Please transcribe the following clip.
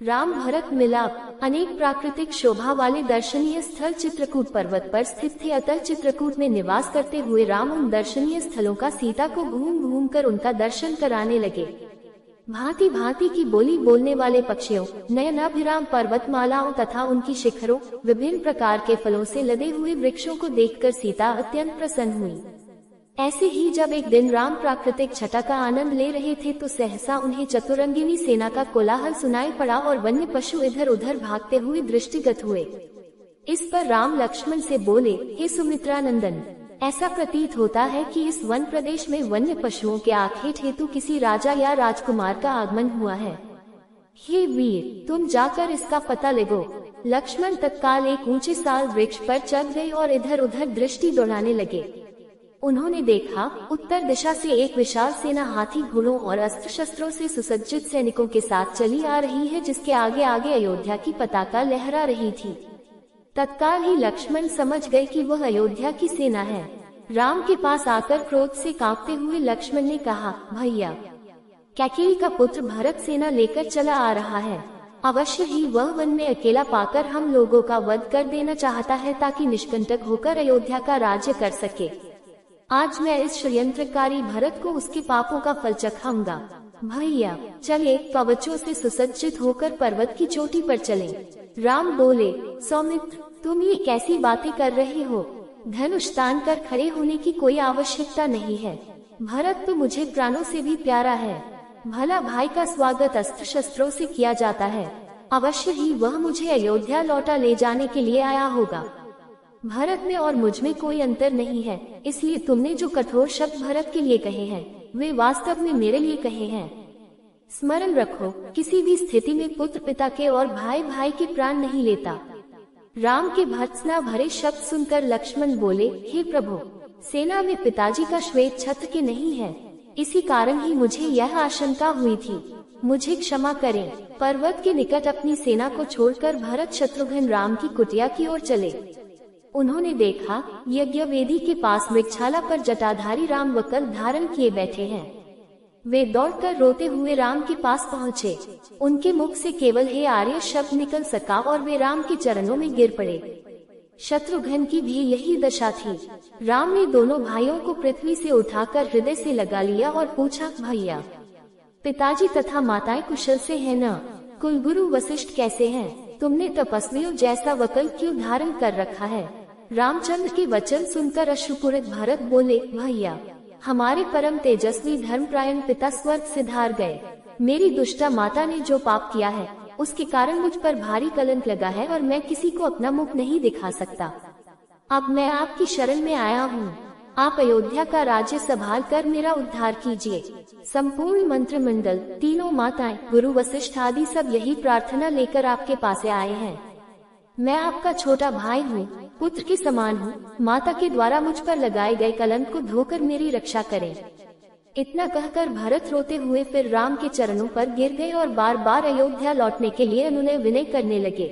राम भरत मिलाप। अनेक प्राकृतिक शोभा वाले दर्शनीय स्थल चित्रकूट पर्वत पर स्थित थे, अतः चित्रकूट में निवास करते हुए राम उन दर्शनीय स्थलों का सीता को घूम घूम कर उनका दर्शन कराने लगे। भांति भांति की बोली बोलने वाले पक्षियों, नयनाभिराम पर्वतमालाओं तथा उनकी शिखरों, विभिन्न प्रकार के फलों से लदे हुए वृक्षों को देखकर सीता अत्यंत प्रसन्न हुई। ऐसे ही जब एक दिन राम प्राकृतिक छटा का आनंद ले रहे थे तो सहसा उन्हें चतुरंगिनी सेना का कोलाहल सुनाई पड़ा और वन्य पशु इधर उधर भागते हुए दृष्टिगत हुए। इस पर राम लक्ष्मण से बोले, हे सुमित्रा नंदन, ऐसा प्रतीत होता है कि इस वन प्रदेश में वन्य पशुओं के आखेट हेतु किसी राजा या राजकुमार का आगमन हुआ है। हे वीर, तुम जाकर इसका पता लगो। लक्ष्मण तत्काल एक ऊंचे साल वृक्ष पर चढ़ गए और इधर उधर दृष्टि दौड़ाने लगे। उन्होंने देखा, उत्तर दिशा से एक विशाल सेना हाथी घोड़ों और अस्त्र शस्त्रों से सुसज्जित सैनिकों के साथ चली आ रही है, जिसके आगे आगे अयोध्या की पताका लहरा रही थी। तत्काल ही लक्ष्मण समझ गए कि वह अयोध्या की सेना है। राम के पास आकर क्रोध से कांपते हुए लक्ष्मण ने कहा, भैया, कैकेयी का पुत्र भरत सेना लेकर चला आ रहा है। अवश्य ही वह वन में अकेला पाकर हम लोगों का वध कर देना चाहता है, ताकि निष्कंटक होकर अयोध्या का राज्य कर सके। आज मैं इस षड्यंत्रकारी भरत को उसके पापों का फल चखाऊंगा। भैया चले, कवचों से सुसज्जित होकर पर्वत की चोटी पर चलें। राम बोले, सौमित्र, तुम ये कैसी बातें कर रहे हो? धनुष तान कर खड़े होने की कोई आवश्यकता नहीं है। भरत तो मुझे प्राणों से भी प्यारा है। भला भाई का स्वागत अस्त्र शस्त्रों से किया जाता है। अवश्य ही वह मुझे अयोध्या लौटा ले जाने के लिए आया होगा। भरत में और मुझ में कोई अंतर नहीं है, इसलिए तुमने जो कठोर शब्द भरत के लिए कहे हैं, वे वास्तव में मेरे लिए कहे हैं। स्मरण रखो, किसी भी स्थिति में पुत्र पिता के और भाई भाई के प्राण नहीं लेता। राम के भर्त्सना भरे शब्द सुनकर लक्ष्मण बोले, हे प्रभु, सेना में पिताजी का श्वेत छत्र के नहीं है, इसी कारण ही मुझे यह आशंका हुई थी। मुझे क्षमा करें। पर्वत के निकट अपनी सेना को छोड़कर भरत शत्रुघ्न राम की कुटिया की ओर चले। उन्होंने देखा, यज्ञ वेदी के पास वृक्षाला पर जटाधारी राम वकल धारण किए बैठे हैं। वे दौड़कर रोते हुए राम के पास पहुँचे। उनके मुख से केवल हे आर्य शब्द निकल सका और वे राम के चरणों में गिर पड़े। शत्रुघ्न की भी यही दशा थी। राम ने दोनों भाइयों को पृथ्वी से उठाकर हृदय से लगा लिया और पूछा, भैया, पिताजी तथा माताएं कुशल से हैं न? कुलगुरु वशिष्ठ कैसे हैं? तुमने तपस्वियों जैसा वकल क्यों धारण कर रखा है? रामचंद्र के वचन सुनकर अश्रुपूरित भरत बोले, भैया, हमारे परम तेजस्वी धर्मपरायण पिता स्वर्ग से धार गए। मेरी दुष्टा माता ने जो पाप किया है, उसके कारण मुझ पर भारी कलंक लगा है और मैं किसी को अपना मुख नहीं दिखा सकता। अब मैं आपकी शरण में आया हूँ। आप अयोध्या का राज्य संभाल कर मेरा उद्धार कीजिए। संपूर्ण मंत्रिमंडल, तीनों माताएं, गुरु वशिष्ठ आदि सब यही प्रार्थना लेकर आपके पास आए हैं। मैं आपका छोटा भाई हूँ, पुत्र के समान हूँ। माता के द्वारा मुझ पर लगाए गए कलंक को धोकर मेरी रक्षा करें। इतना कहकर भरत रोते हुए फिर राम के चरणों पर गिर गए और बार बार अयोध्या लौटने के लिए अनुनय विनय करने लगे।